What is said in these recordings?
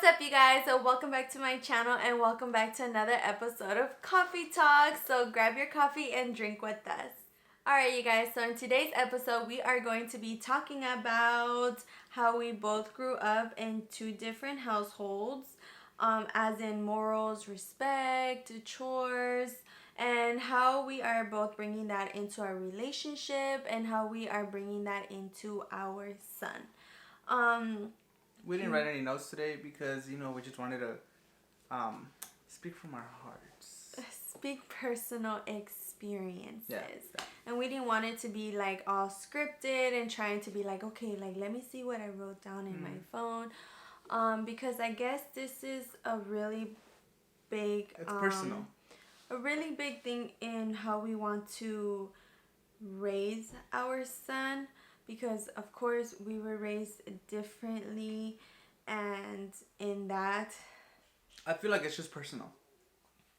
What's up, you guys? So welcome back to my channel and welcome back to another episode of Coffee Talk. So grab your coffee and drink with us. Alright, you guys, so in today's episode we are going to be talking about how we both grew up in two different households, as in morals, respect, chores, and how we are both bringing that into our relationship and how we are bringing that into our son. We didn't write any notes today because, we just wanted to speak from our hearts. Speak personal experiences. Yeah. And we didn't want it to be like all scripted and trying to be like, okay, like let me see what I wrote down in my phone. Because I guess this is a really big... It's personal. A really big thing in how we want to raise our son. Because, of course, we were raised differently, and in that... I feel like it's just personal.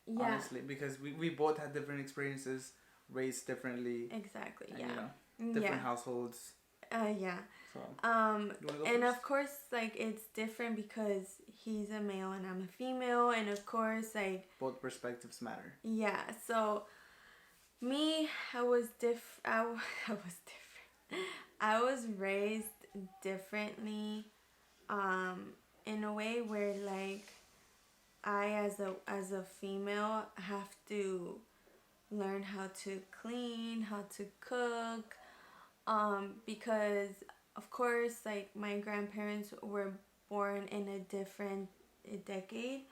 Yeah. Honestly, because we both had different experiences, raised differently. Exactly, and, yeah. Different households. Yeah. So, and first? of course, like, it's different because he's a male and I'm a female, and of course, like... Both perspectives matter. Yeah, so... Me, I was different. I was raised differently, in a way where, like, I as a female have to learn how to clean, how to cook, because of course, like, my grandparents were born in a different decade,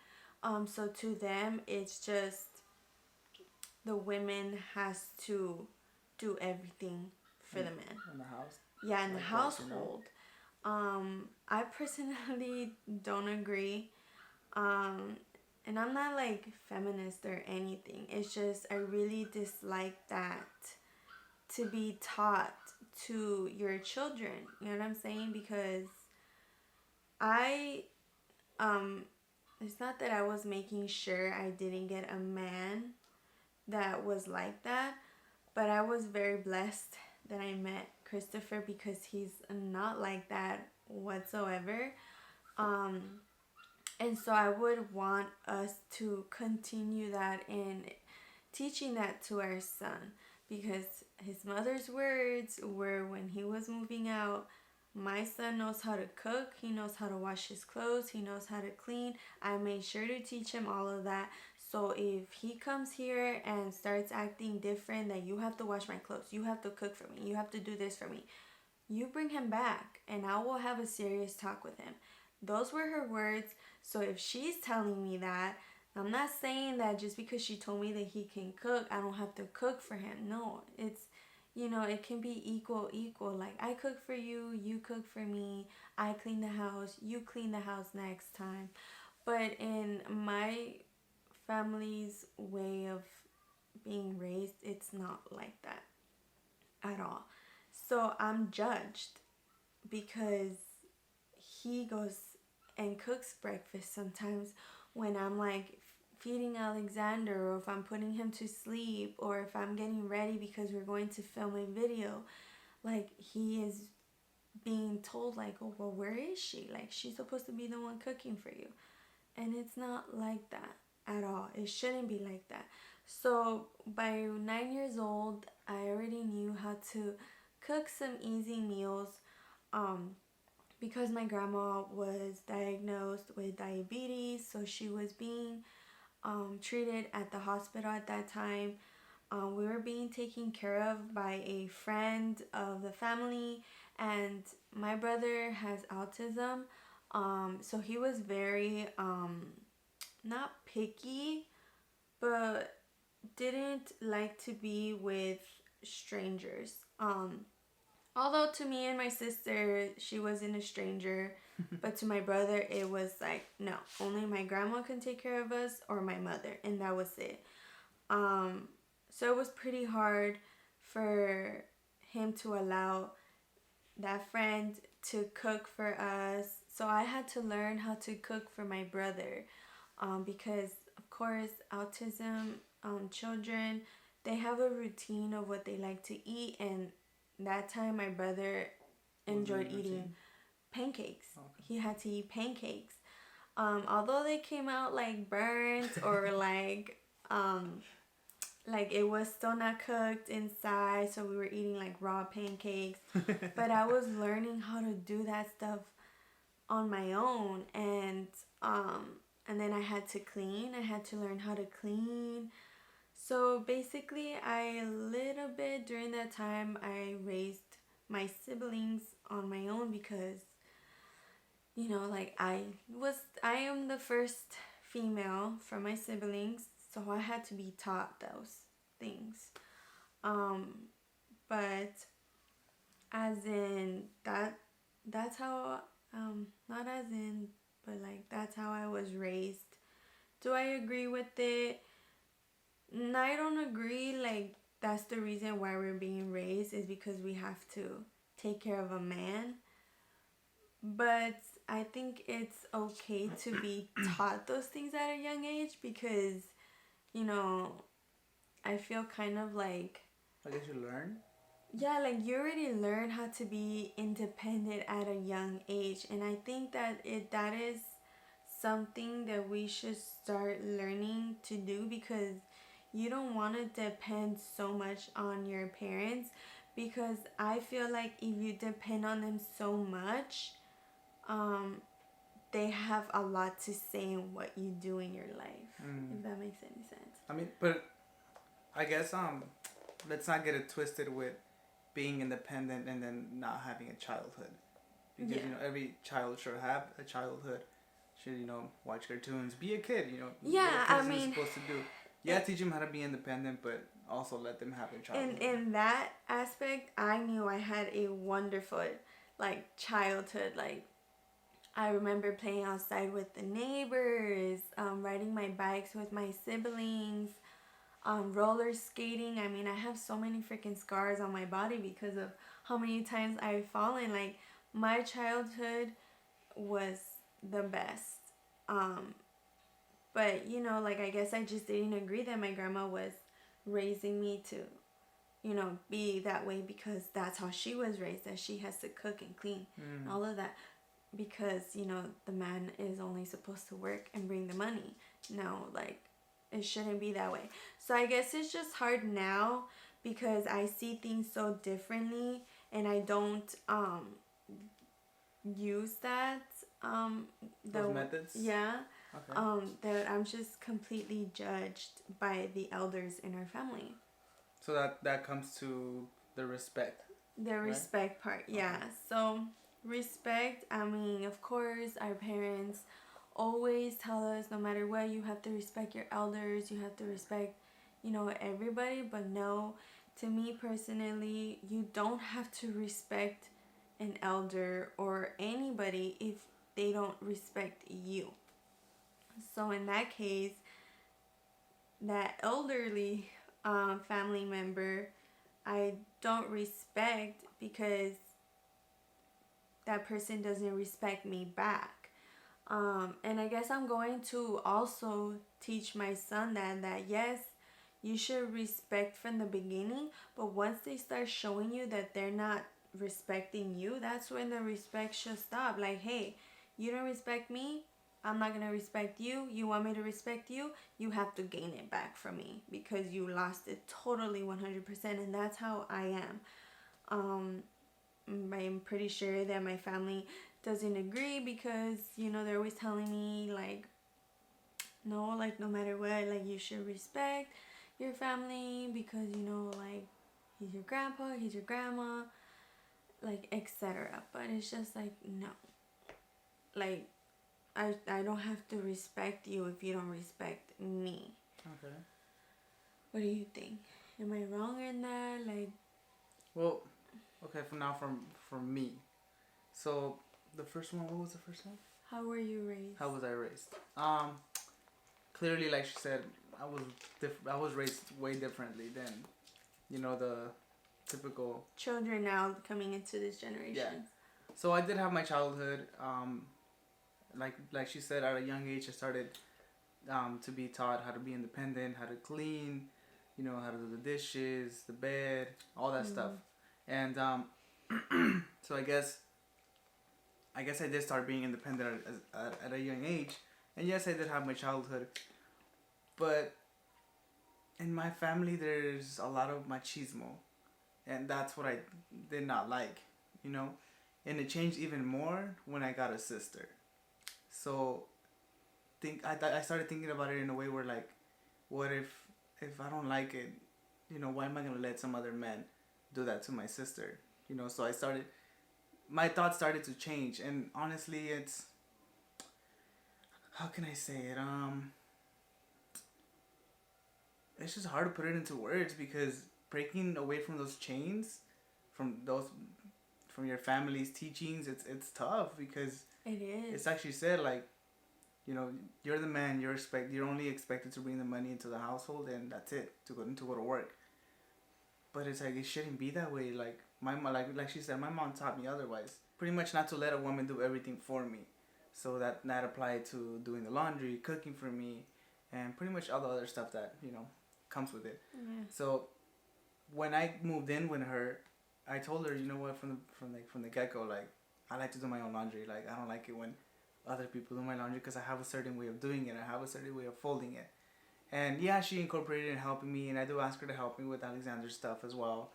so to them it's just the women has to do everything for the man. In the house? Yeah, in the household. I personally don't agree. And I'm not like feminist or anything. It's just I really dislike that to be taught to your children. You know what I'm saying? Because it's not that I was making sure I didn't get a man that was like that, but I was very blessed that I met Christopher because he's not like that whatsoever. And so I would want us to continue that in teaching that to our son, because his mother's words were when he was moving out, my son knows how to cook, he knows how to wash his clothes, he knows how to clean. I made sure to teach him all of that. So if he comes here and starts acting different, that you have to wash my clothes, you have to cook for me, you have to do this for me, you bring him back and I will have a serious talk with him. Those were her words. So if she's telling me that, I'm not saying that just because she told me that he can cook, I don't have to cook for him. No, it's, it can be equal. Like, I cook for you, you cook for me, I clean the house, you clean the house next time. But in my family's way of being raised, it's not like that at all. So I'm judged because he goes and cooks breakfast sometimes when I'm like feeding Alexander, or if I'm putting him to sleep, or if I'm getting ready because we're going to film a video. Like, he is being told, like, oh, well, where is she? Like, she's supposed to be the one cooking for you. And it's not like that at all. It shouldn't be like that. So by 9 years old, I already knew how to cook some easy meals, because my grandma was diagnosed with diabetes, so she was being treated at the hospital at that time. We were being taken care of by a friend of the family, and my brother has autism, so he was very not picky, but didn't like to be with strangers. Although to me and my sister, she wasn't a stranger, but to my brother, it was like, no, only my grandma can take care of us, or my mother, and that was it. So it was pretty hard for him to allow that friend to cook for us. So I had to learn how to cook for my brother, because, of course, autism children, they have a routine of what they like to eat, and that time my brother enjoyed eating pancakes. Okay. He had to eat pancakes. Although they came out like burnt or like it was still not cooked inside, so we were eating like raw pancakes. But I was learning how to do that stuff on my own, and then I had to clean. I had to learn how to clean. So basically, I a little bit during that time I raised my siblings on my own because like I am the first female from my siblings, so I had to be taught those things. But as in that's how not as in but like that's how I was raised. Do I agree with it? No, I don't agree. Like that's the reason why we're being raised is because we have to take care of a man. But I think it's okay to be taught those things at a young age because, you know, I feel kind of like. I guess you learn. Yeah, like you already learn how to be independent at a young age, and I think that is something that we should start learning to do because you don't want to depend so much on your parents because I feel like if you depend on them so much, um, they have a lot to say in what you do in your life. If that makes any sense. I mean, but I guess let's not get it twisted with being independent and then not having a childhood, because every child should have a childhood. Should watch cartoons, be a kid. Yeah, what a kid is supposed to do. Yeah, teach them how to be independent, but also let them have a childhood. In that aspect, I knew I had a wonderful childhood. Like I remember playing outside with the neighbors, riding my bikes with my siblings, roller skating. I mean, I have so many freaking scars on my body because of how many times I've fallen. Like my childhood was the best. But like I guess I just didn't agree that my grandma was raising me to, be that way because that's how she was raised, that she has to cook and clean and all of that because, the man is only supposed to work and bring the money. No, like it shouldn't be that way. So I guess it's just hard now because I see things so differently and I don't use those methods. Yeah. Okay. That I'm just completely judged by the elders in our family. So that comes to the respect. The respect part, yeah. Okay. So respect, I mean, of course, our parents always tell us no matter what, you have to respect your elders, you have to respect, everybody. But no, to me personally, you don't have to respect an elder or anybody if they don't respect you. So in that case, that elderly family member, I don't respect because that person doesn't respect me back. And I guess I'm going to also teach my son that yes, you should respect from the beginning, but once they start showing you that they're not respecting you, that's when the respect should stop. Like, hey, you don't respect me, I'm not going to respect you. You want me to respect you? You have to gain it back from me because you lost it totally 100%. And that's how I am. I'm pretty sure that my family doesn't agree because, they're always telling me, like, no, like, no matter what, like, you should respect your family because, like, he's your grandpa, he's your grandma, like, etc. But it's just like, no. Like, I don't have to respect you if you don't respect me. Okay. What do you think? Am I wrong in that? Like, well, okay. From me. So the first one. What was the first one? How were you raised? How was I raised? Clearly, like she said, I was raised way differently than, the typical children now coming into this generation. Yeah. So I did have my childhood. Like she said, at a young age, I started to be taught how to be independent, how to clean, how to do the dishes, the bed, all that stuff. And so I guess I guess I did start being independent at a young age. And yes, I did have my childhood. But in my family, there's a lot of machismo. And that's what I did not like, you know? And it changed even more when I got a sister. So I started thinking about it in a way where, like, what if I don't like it, you know, why am I going to let some other man do that to my sister? You know, so my thoughts started to change. And honestly, how can I say it? It's just hard to put it into words because breaking away from those chains, from your family's teachings, it's tough because it is. It's actually said, like, you know, you're the man. You're only expected to bring the money into the household, and that's it, to go to work. But it's like it shouldn't be that way. Like my mom, like she said, my mom taught me otherwise. Pretty much not to let a woman do everything for me. So that applied to doing the laundry, cooking for me, and pretty much all the other stuff that, you know, comes with it. Yeah. So when I moved in with her, I told her, you know what, from the get go, like, I like to do my own laundry. Like, I don't like it when other people do my laundry because I have a certain way of doing it. I have a certain way of folding it. And yeah, she incorporated in helping me, and I do ask her to help me with Alexander's stuff as well.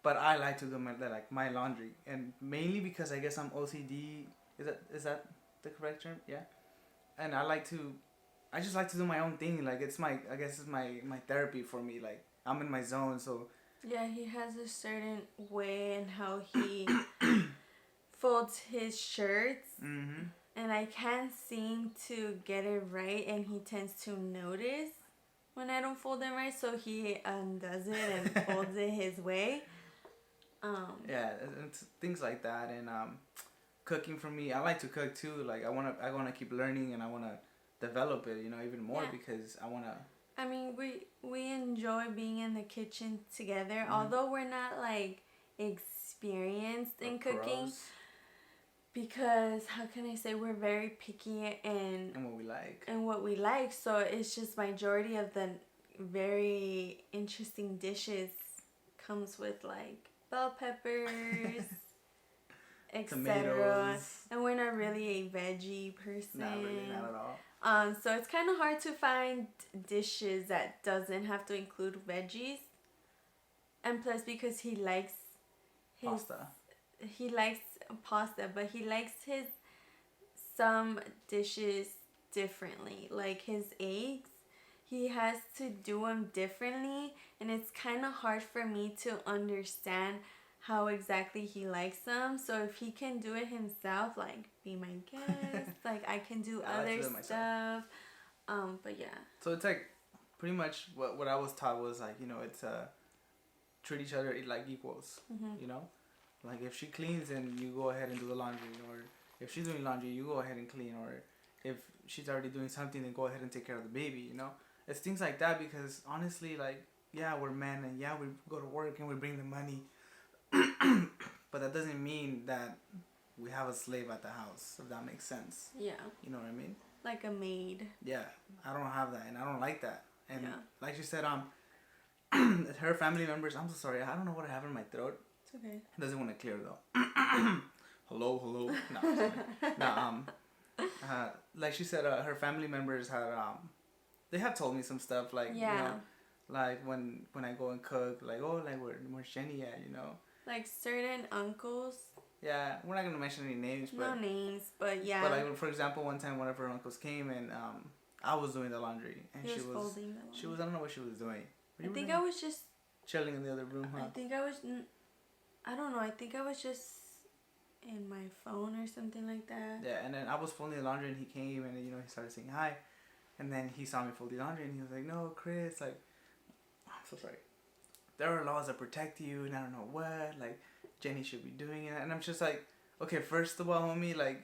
But I like to do my laundry, and mainly because I guess I'm OCD. Is that the correct term? Yeah. And I just like to do my own thing. Like, I guess it's my therapy for me. Like, I'm in my zone, so. Yeah, he has a certain way in how he folds his shirts. Mm-hmm. And I can't seem to get it right, and he tends to notice when I don't fold them right, so he undoes it and folds it his way. Yeah, it's things like that, and cooking for me, I like to cook too. Like, I wanna keep learning, and I wanna develop it, you know, even more, because I wanna. I mean, we enjoy being in the kitchen together, Mm-hmm. although we're not like experienced in cooking. Pros. Because how can I say, we're very picky and what we like. So it's just majority of the very interesting dishes comes with like bell peppers, etc. And we're not really a veggie person. Not really, not at all. So it's kind of hard to find dishes that doesn't have to include veggies. And plus, because he likes pasta. He likes pasta, but he likes some dishes differently. Like his eggs, he has to do them differently, and it's kind of hard for me to understand how exactly he likes them. So if he can do it himself, like, be my guest, like, I can do other stuff. But yeah. So it's like pretty much what I was taught was, like, you know, it's treat each other like equals. Mm-hmm. You know. Like, if she cleans, and you go ahead and do the laundry, or if she's doing laundry, you go ahead and clean, or if she's already doing something, then go ahead and take care of the baby, you know? It's things like that, because honestly, like, yeah, we're men, and yeah, we go to work and we bring the money, but that doesn't mean that we have a slave at the house, if that makes sense. Yeah. You know what I mean? Like a maid. Yeah, I don't have that, and I don't like that. And yeah. Like you said, her family members, I'm so sorry, I don't know what I have in my throat. Okay. Doesn't want to clear though. hello. No. Like she said, her family members had they have told me some stuff, like, yeah. You know, like when I go and cook, like, oh, like, where's Jenny at, you know? Like certain uncles. Yeah, we're not gonna mention any names, but no names, but yeah. But like, for example, one time one of her uncles came, and I was doing the laundry, and she was folding the laundry. She was, I don't know what she was doing. I think I was just chilling in the other room, huh? I think I was. I don't know. I think I was just in my phone or something like that. Yeah, and then I was folding the laundry, and he came, and, you know, he started saying hi, and then he saw me fold the laundry, and he was like, "No, Chris, like, I'm so sorry. There are laws that protect you, and I don't know what, like, Jenny should be doing it." And I'm just like, okay, first of all, homie, like,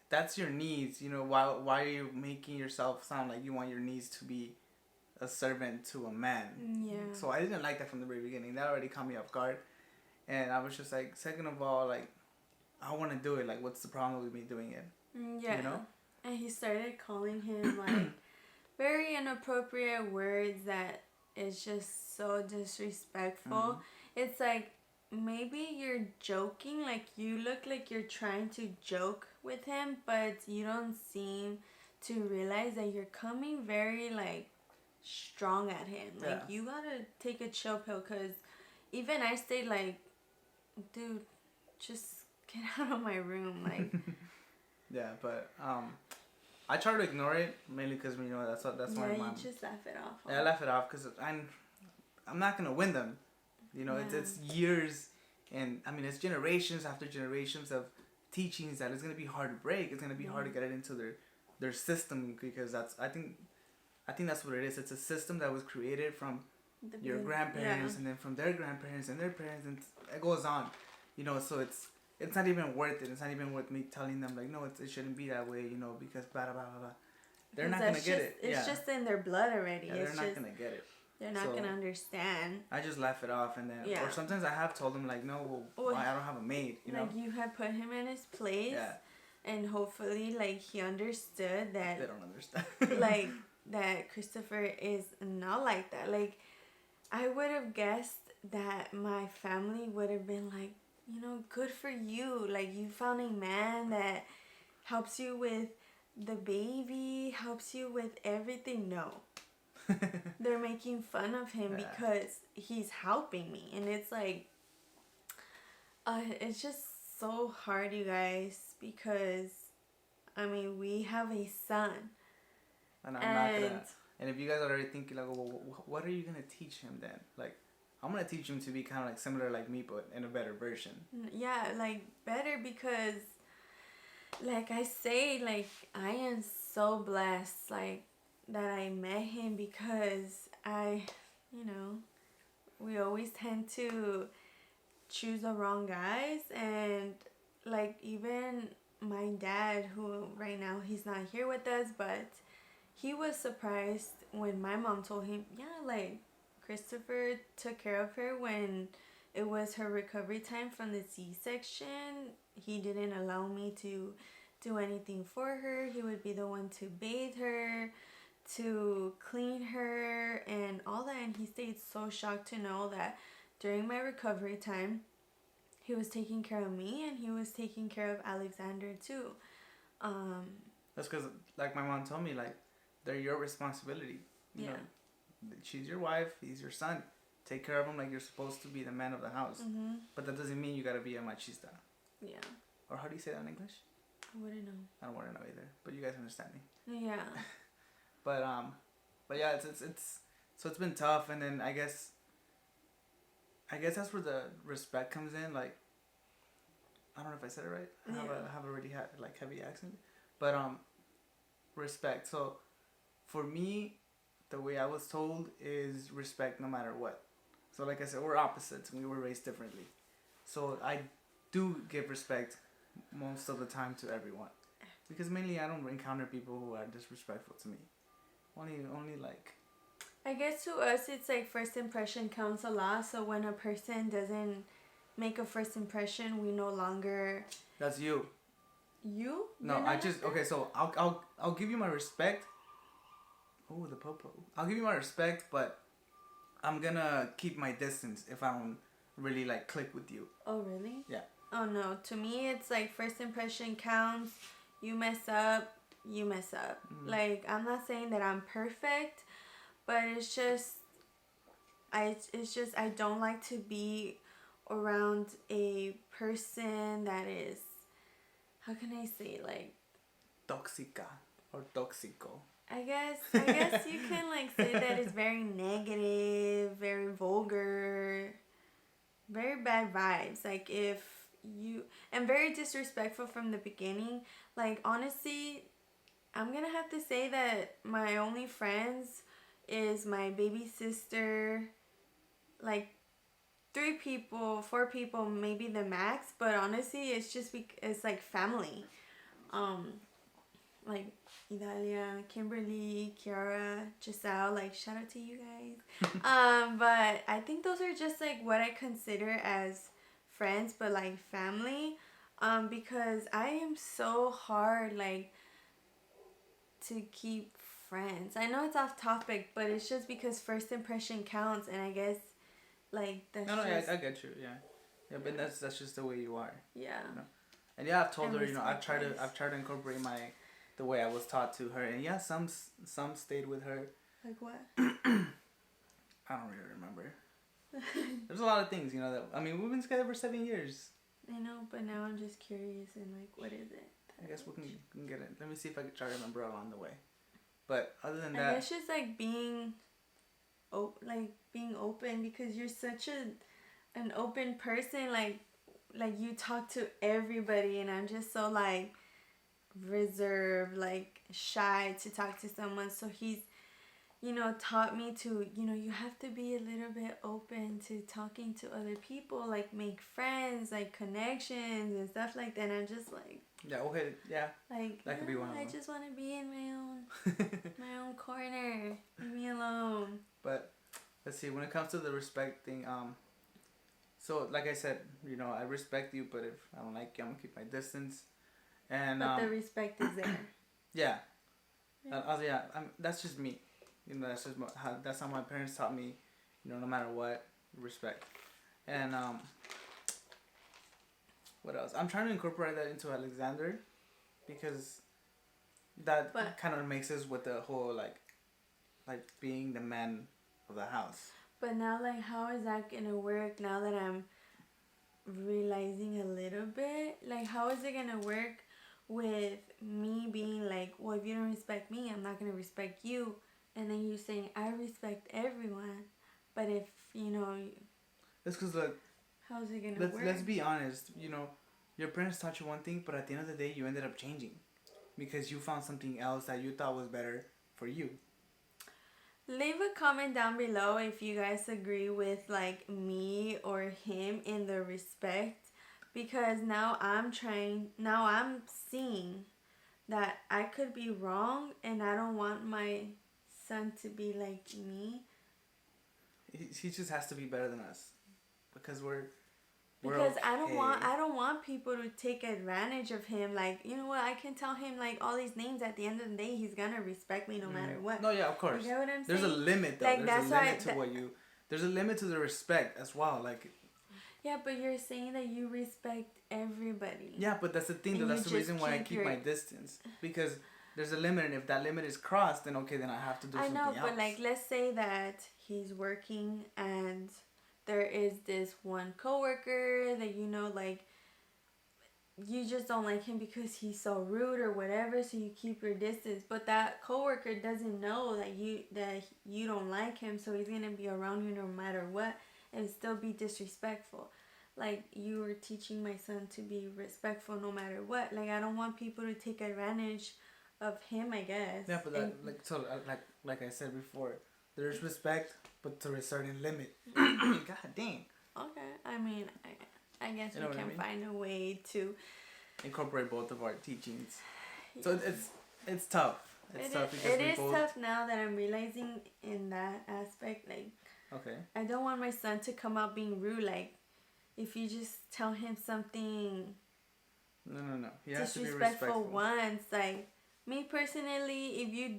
that's your needs, you know. Why are you making yourself sound like you want your needs to be a servant to a man? Yeah. So I didn't like that from the very beginning. That already caught me off guard. And I was just like, second of all, like, I want to do it. Like, what's the problem with me doing it? Yeah. You know? And he started calling him, like, very inappropriate words that is just so disrespectful. Mm-hmm. It's like, maybe you're joking, like you look like you're trying to joke with him, but you don't seem to realize that you're coming very like strong at him. Like Yeah. you gotta take a chill pill, because even I stayed like, dude, just get out of my room. Like, Yeah, but I try to ignore it mainly because that's my yeah, you mom. just laugh it off. Yeah, I laugh it off because I'm not gonna win them. Yeah. It's years, and I mean it's generations after generations of teachings that it's gonna be hard to break. It's gonna be hard to get it into their system, because I think that's what it is. It's a system that was created from your grandparents, and then from their grandparents and their parents, and it goes on. So it's not even worth it. It's not even worth me telling them like, no, it shouldn't be that way. Because blah blah blah blah. They're not gonna get it. It's just in their blood already. Yeah, they're not gonna get it. They're not gonna understand. I just laugh it off, and then or sometimes I have told them like, no, why I don't have a maid. Like you have put him in his place. Yeah. And hopefully, like he understood that. They don't understand. Like that Christopher is not like that. Like I would have guessed that my family would have been like, good for you. Like you found a man that helps you with the baby, helps you with everything. No. They're making fun of him because he's helping me. And it's like, it's just so hard, you guys, because, I mean, we have a son. And I'm not gonna. And if you guys are already thinking like, well, what are you gonna teach him then? Like, I'm gonna teach him to be kind of like similar like me, but in a better version. Yeah, like better, because, like I say, like I am so blessed, like that I met him, because we always tend to choose the wrong guys. And like even my dad, who right now he's not here with us, but he was surprised when my mom told him, yeah, like Christopher took care of her when it was her recovery time from the C-section. He didn't allow me to do anything for her. He would be the one to bathe her, to clean her, and all that. And he stayed so shocked to know that during my recovery time, he was taking care of me, and he was taking care of Alexander too. That's because, like my mom told me, like they're your responsibility. You know, she's your wife, he's your son. Take care of him like you're supposed to be the man of the house. Mm-hmm. But that doesn't mean you gotta be a machista. Yeah. Or how do you say that in English? I wouldn't know. I don't want to know either. But you guys understand me. Yeah. But yeah, it's so it's been tough, and then I guess that's where the respect comes in. Like, I don't know if I said it right. I have already had like heavy accent, but respect. So for me, the way I was told is respect no matter what. So like I said, we're opposites. We were raised differently. So I do give respect most of the time to everyone, because mainly I don't encounter people who are disrespectful to me. Only like. I guess to us it's like first impression counts a lot. So when a person doesn't make a first impression, we no longer. That's you. You? No, I just okay. So I'll give you my respect. Oh, the popo. I'll give you my respect, but I'm gonna keep my distance if I don't really like click with you. Oh really? Yeah. Oh no, to me it's like first impression counts. You mess up, you mess up. Mm-hmm. Like I'm not saying that I'm perfect, but it's just I don't like to be around a person that is, how can I say, like toxica or toxico. I guess you can like say that it's very negative, very vulgar, very bad vibes. Like if you, and very disrespectful from the beginning. Like honestly, I'm gonna have to say that my only friends is my baby sister, like 3 people, 4 people, maybe the max. But honestly, it's just it's like family. Like Idalia, Kimberly, Kiara, Giselle, like shout out to you guys. But I think those are just like what I consider as friends, but like family. Because I am so hard like to keep friends. I know it's off topic, but it's just because first impression counts, and I guess like that's I get you, yeah. Yeah, but that's just the way you are. Yeah. You know? And yeah, I've told And her, I've tried respect-wise. to incorporate the way I was taught to her, and yeah, some stayed with her. Like what? I don't really remember. There's a lot of things, that I mean, we've been together for 7 years. I know, but now I'm just curious and like, what is it? I guess we can get it. Let me see if I can try to remember along the way. But other than I that, guess just like being open, because you're such an open person. Like you talk to everybody, and I'm just so like reserved, like shy to talk to someone. So he's taught me to, you have to be a little bit open to talking to other people, like make friends, like connections and stuff like that. And I'm just like, yeah, okay, yeah, like, that could be one of them. I just want to be in my own corner. Leave me alone. But let's see, when it comes to the respect thing, so like I said, I respect you, but if I don't like you, I'm gonna keep my distance. And but the respect is there. Yeah. Yeah. That's just me. That's just that's how my parents taught me. No matter what, respect. And what else? I'm trying to incorporate that into Alexander, because that kind of mixes with the whole like being the man of the house. But now, like, how is that gonna work now that I'm realizing a little bit? Like, how is it gonna work with me being like, well, if you don't respect me, I'm not gonna respect you, and then you saying I respect everyone, but if it's because look, how's it gonna work? Let's be honest. Your parents taught you one thing, but at the end of the day, you ended up changing because you found something else that you thought was better for you. Leave a comment down below if you guys agree with like me or him in the respect, because now I'm seeing that I could be wrong, and I don't want my son to be like me. He just has to be better than us, because because okay. I don't want people to take advantage of him. Like, you know what, I can tell him like all these names, at the end of the day he's gonna respect me no matter what. No, yeah, of course. You get what I'm saying? There's a limit though. Like, there's a limit to there's a limit to the respect as well. Like, yeah, but you're saying that you respect everybody. Yeah, but that's the thing though. That's the reason why I keep my distance, because there's a limit, and if that limit is crossed, then okay, then I have to do something else. I know, but like, let's say that he's working and there is this one coworker that like you just don't like him because he's so rude or whatever, so you keep your distance. But that coworker doesn't know that you don't like him, so he's gonna be around you no matter what and still be disrespectful. Like, you were teaching my son to be respectful no matter what. Like, I don't want people to take advantage of him, I guess. Yeah, but like I said before, there's respect, but to a certain limit. God dang. Okay, I mean, I guess we can find a way to incorporate both of our teachings. Yeah. So it's tough. It is tough now that I'm realizing in that aspect. Like, okay, I don't want my son to come out being rude. Like, if you just tell him something no, he has to be respectful once, like, me personally, if you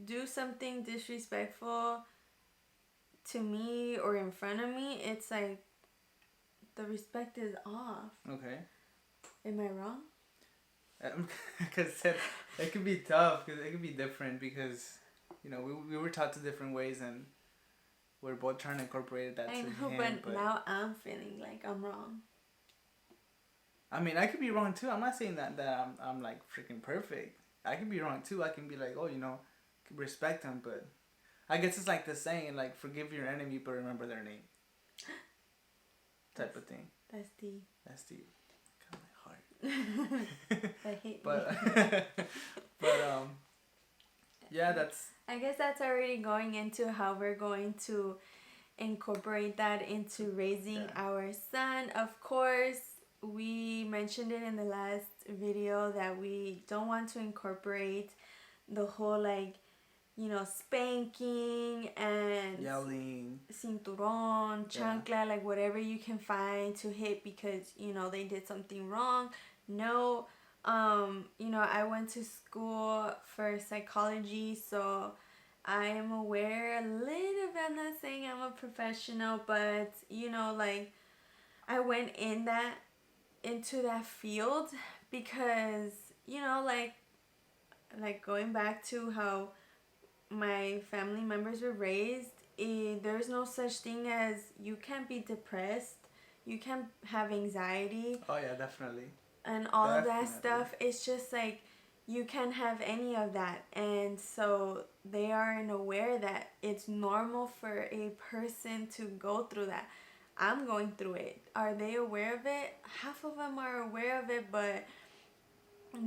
do something disrespectful to me or in front of me, it's like the respect is off. Okay. Am I wrong? Because it could be tough, because it could be different, because we were taught 2 different ways, and we're both trying to incorporate that. I know, but now I'm feeling like I'm wrong. I mean, I could be wrong too. I'm not saying that I'm like freaking perfect. I can be wrong too. I can be like, oh, respect them, but I guess it's like the saying, like, forgive your enemy, but remember their name. Type of thing. That's deep. That's deep. Got my heart. I hate but yeah, that's. I guess that's already going into how we're going to incorporate that into raising our son. Of course, we mentioned it in the last video that we don't want to incorporate the whole, like, spanking and yelling, cinturón, chancla, like whatever you can find to hit because they did something wrong. No, I went to school for psychology, so I am aware a little bit. I'm not saying I'm a professional, but like, I went into that field because, you know, like going back to how my family members were raised, there's no such thing as you can't be depressed, you can't have anxiety, Oh yeah, definitely. and all of that Definitely. stuff. It's just like you can't have any of that. And so they aren't aware that it's normal for a person to go through that. I'm going through it. Are they aware of it? Half of them are aware of it, but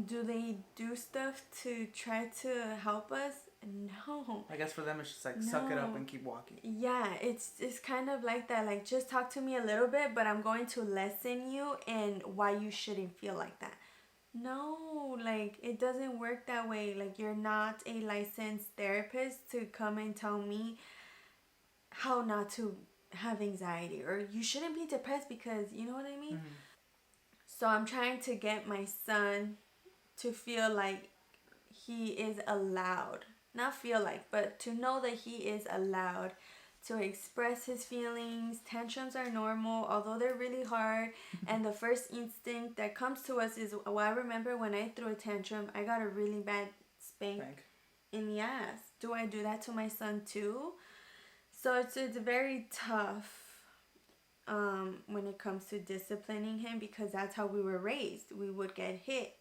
do they do stuff to try to help us? No. I guess for them it's just like suck it up and keep walking. Yeah, it's kind of like that. Like, just talk to me a little bit, but I'm going to lessen you and why you shouldn't feel like that. No, like, it doesn't work that way. Like, you're not a licensed therapist to come and tell me how not to have anxiety, or you shouldn't be depressed because, you know what I mean? Mm-hmm. So I'm trying to get my son to feel like he is allowed, not feel like, but to know that he is allowed to express his feelings. Tantrums are normal, although they're really hard. And the first instinct that comes to us is, well, I remember when I threw a tantrum, I got a really bad spank in the ass. Do I do that to my son too? So it's very tough when it comes to disciplining him, because that's how we were raised. We would get hit.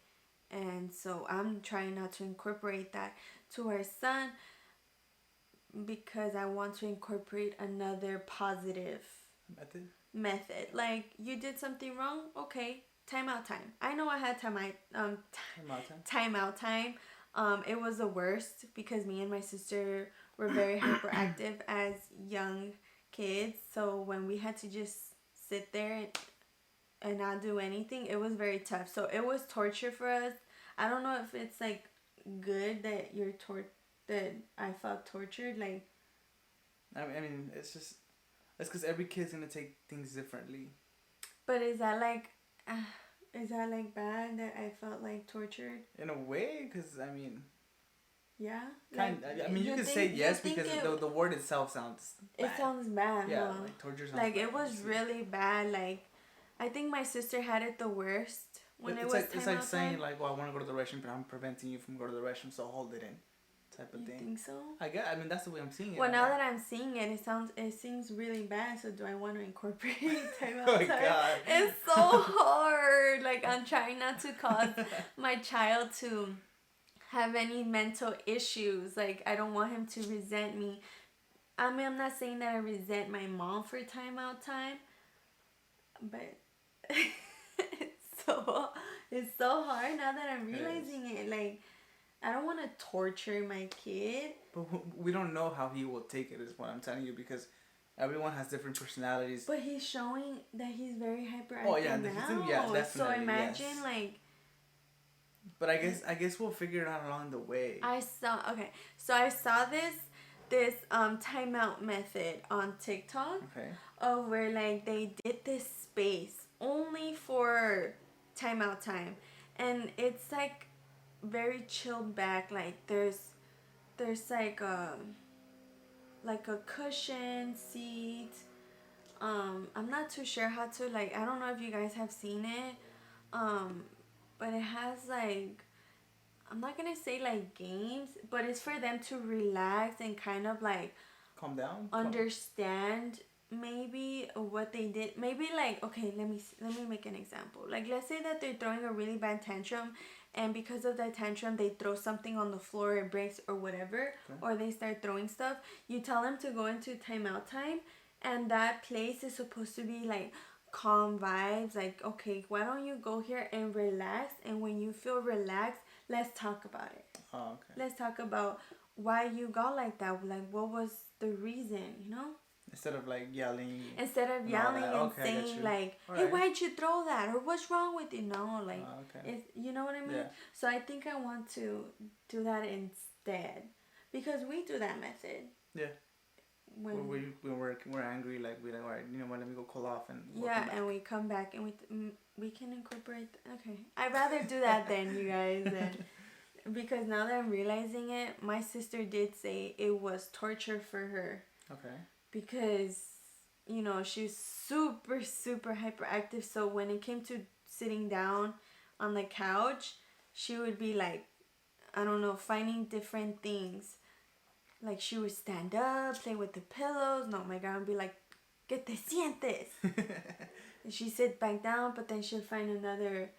And so I'm trying not to incorporate that to our son, because I want to incorporate another positive method. Like, you did something wrong, okay, timeout time. I know I had timeout time. It was the worst because me and my sister were very hyperactive as young kids. So when we had to just sit there and not do anything, it was very tough. So it was torture for us. I don't know if it's like good that that I felt tortured. Like, I mean, it's because every kid's gonna take things differently. But is that like bad that I felt like tortured? In a way, because I mean. Yeah. Kind. I mean, you could say yes because the word itself sounds bad. It sounds bad. Yeah, huh? like torture sounds like bad. It was really bad. Like, I think my sister had it the worst when it was like, time it's like out saying time. like, well, I want to go to the restroom, but I'm preventing you from going to the restroom, so hold it in, type of You thing. think so? I mean, that's the way I'm seeing it. Well, now that I'm seeing it, it seems really bad. So do I want to incorporate time out Oh my time? God. It's so hard. Like, I'm trying not to cause my child to have any mental issues. Like, I don't want him to resent me. I mean, I'm not saying that I resent my mom for timeout time, but it's so hard now that I'm realizing it. Like, I don't want to torture my kid. But we don't know how he will take it, is what I'm telling you, because everyone has different personalities. But he's showing that he's very hyperactive Oh yeah, now. yeah, definitely. So imagine like. But I guess we'll figure it out along the way. So I saw this timeout method on TikTok. Okay. Of where like they did this space only for timeout time, and it's like very chilled back. Like there's like a cushion seat. I'm not too sure how to, like, I don't know if you guys have seen it. But it has like, I'm not gonna say like games, but it's for them to relax and kind of like calm down, understand maybe what they did. Maybe like, okay, let me make an example. Like, let's say that they're throwing a really bad tantrum, and because of that tantrum they throw something on the floor, it breaks or whatever, or they start throwing stuff. You tell them to go into timeout time, and that place is supposed to be like calm vibes. Like, okay, why don't you go here and relax, and when you feel relaxed, let's talk about it. Oh, okay. Let's talk about why you got like that. Like, what was the reason, you know? Instead of like yelling. And saying like, hey, why'd you throw that? Or what's wrong with you? No, like, it's, you know what I mean? Yeah. So I think I want to do that instead. Because we do that method. Yeah. When we're angry, like, we're like, all right, you know what, let me go cool off and and we come back and we can incorporate. Okay. I'd rather do that than you guys. Because now that I'm realizing it, my sister did say it was torture for her. Okay. Because you know, she was super, super hyperactive. So when it came to sitting down on the couch, she would be like, I don't know, finding different things. Like she would stand up, play with the pillows. No, my grandma would be like, "Que te sientes?" And she'd sit back down, but then she'd find another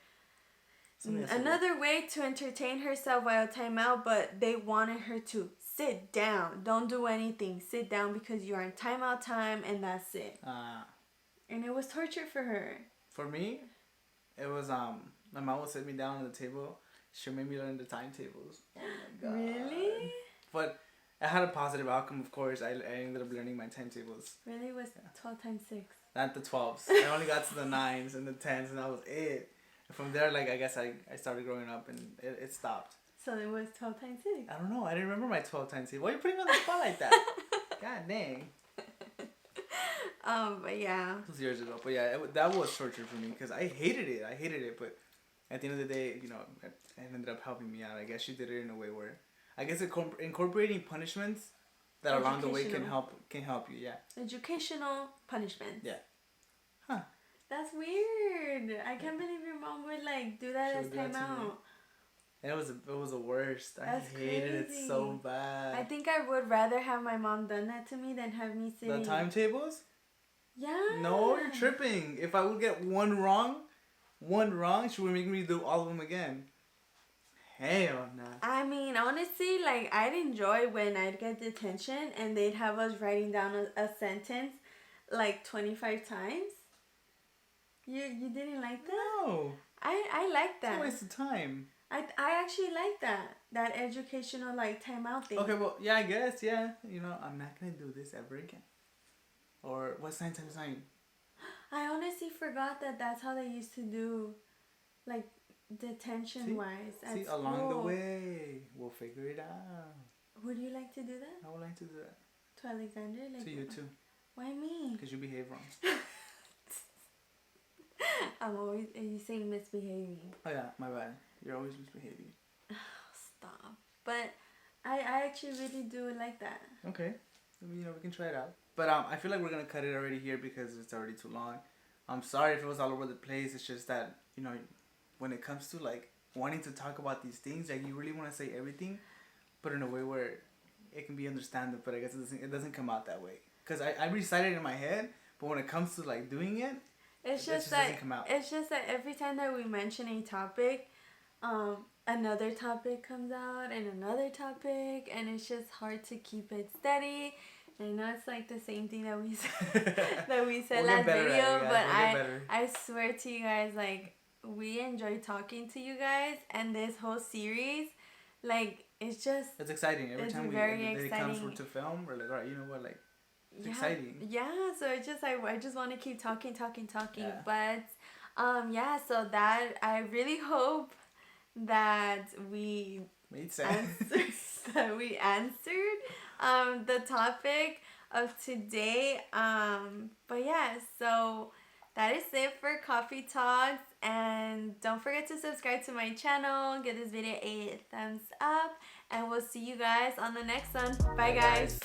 way to entertain herself while timeout. But they wanted her to sit down. Don't do anything. Sit down because you're in timeout time, and that's it. And it was torture for her. For me, it was my mom would sit me down on the table. She made me learn the timetables. Oh my god. Really? But it had a positive outcome, of course. I ended up learning my timetables. Really? Was 12 times 6? Not the 12s. I only got to the 9s and the 10s, and that was it. And from there, like, I guess I started growing up, and it stopped. So it was 12 times 6? I don't know. I didn't remember my 12 times 6. Why are you putting me on the spot like that? God dang. But yeah. It was years ago. But yeah, that was torture for me because I hated it. But at the end of the day, you know, it ended up helping me out. I guess she did it in a way where, I guess incorporating punishments that along the way can help you. Yeah. Educational punishments. Yeah. Huh. That's weird. I can't believe your mom would like do that as timeout. And it was the worst. That's I hated crazy. it so bad. I think I would rather have my mom done that to me than have me sitting. The timetables? Yeah. No, you're tripping. If I would get one wrong, she would make me do all of them again. Hell no. I mean, honestly, like, I'd enjoy when I'd get detention and they'd have us writing down a sentence like 25 times. You didn't like that? No. I like that. It's a waste of time. I actually like that educational like timeout thing. Okay, well, yeah, I guess, yeah. You know, I'm not gonna do this ever again. Or what's 9 times 9? I honestly forgot that that's how they used to do, like, detention wise at See, school. along the way, we'll figure it out. Would you like to do that? I would like to do that. To Alexander? Like, to you too. Why me? Because you behave wrong. I'm always, you saying misbehaving. Oh yeah, my bad. You're always misbehaving. Stop. But I actually really do like that. Okay. You know, we can try it out. But I feel like we're going to cut it already here because it's already too long. I'm sorry if it was all over the place. It's just that, you know, when it comes to, like, wanting to talk about these things, like, you really want to say everything, but in a way where it can be understandable, but I guess it doesn't come out that way. Because I recite it in my head, but when it comes to, like, doing it, it just doesn't come out. It's just that every time that we mention a topic, another topic comes out and another topic, and it's just hard to keep it steady. I know it's like the same thing that we said last video, but I swear to you guys, like, we enjoy talking to you guys, and this whole series, like, it's exciting. Every time it comes to film, we're like, all right, you know what, like, it's exciting. Yeah, so it's just I just want to keep talking. Yeah. But yeah, so that I really hope that we made sense. that we answered the topic of today. But yeah, so that is it for Coffee Talks, and don't forget to subscribe to my channel, give this video a thumbs up, and we'll see you guys on the next one. Bye guys.